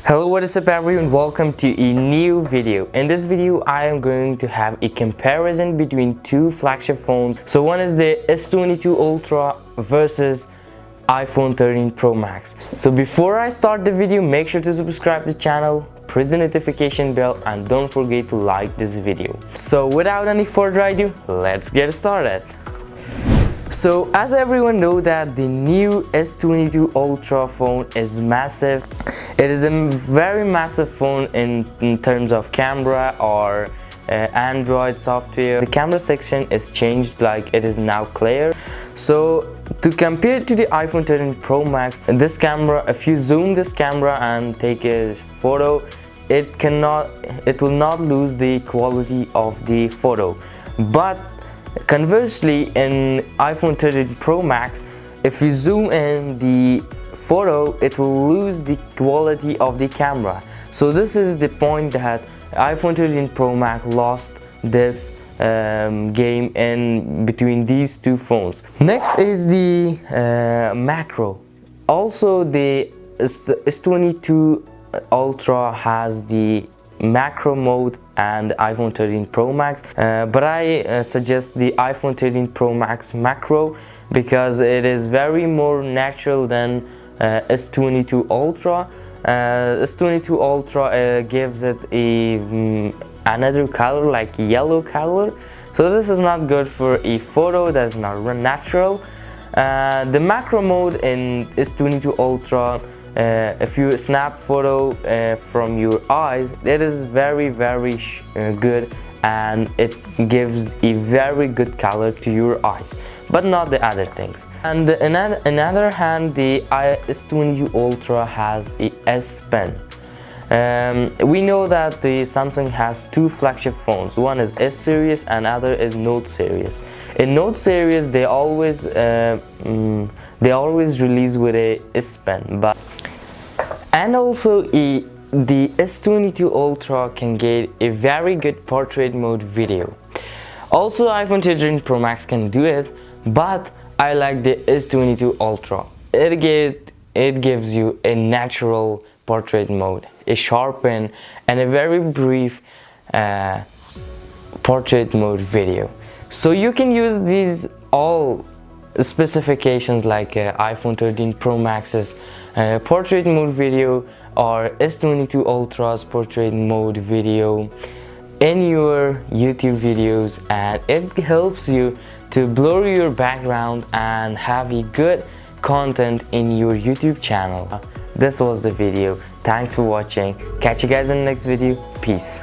Hello, what is up everyone, welcome to a new video. In this video I am going to have a comparison between two flagship phones. So one is the S22 Ultra versus iPhone 13 Pro Max. So before I start the video, make sure to subscribe to the channel, press the notification bell, and don't forget to like this video. So without any further ado, let's get started. So as everyone knows that the new S22 Ultra phone is massive. It is a very massive phone in terms of camera or Android software. The camera section is changed, like it is now clear. So to compare to the iPhone 13 Pro Max, this camera, if you zoom this camera and take a photo, it will not lose the quality of the photo. But conversely, in iPhone 13 Pro Max, if you zoom in the photo, it will lose the quality of the camera. So this is the point that iPhone 13 Pro Max lost this game in between these two phones. Next is the macro. Also, the S22 Ultra has the macro mode and the iPhone 13 Pro Max, but I suggest the iPhone 13 Pro Max macro because it is very more natural than S22 Ultra. S22 Ultra gives it another color, like yellow color, so this is not good for a photo, that's not natural. The macro mode in S22 Ultra, if you snap photo from your eyes, it is very good, and it gives a very good color to your eyes, but not the other things. And on another hand, the S22 Ultra has a S Pen. We know that the Samsung has two flagship phones. One is S series and other is Note series. In Note series, they always release with a S Pen, and also the S22 Ultra can get a very good portrait mode video. Also, iPhone 13 Pro Max can do it, but I like the S22 Ultra. It gives you a natural portrait mode, a sharpen, and a very brief portrait mode video. So you can use these all specifications like iPhone 13 Pro Max's portrait mode video or S22 Ultra's portrait mode video in your YouTube videos, and it helps you to blur your background and have a good content in your YouTube channel. This was the video. Thanks for watching. Catch you guys in the next video. Peace.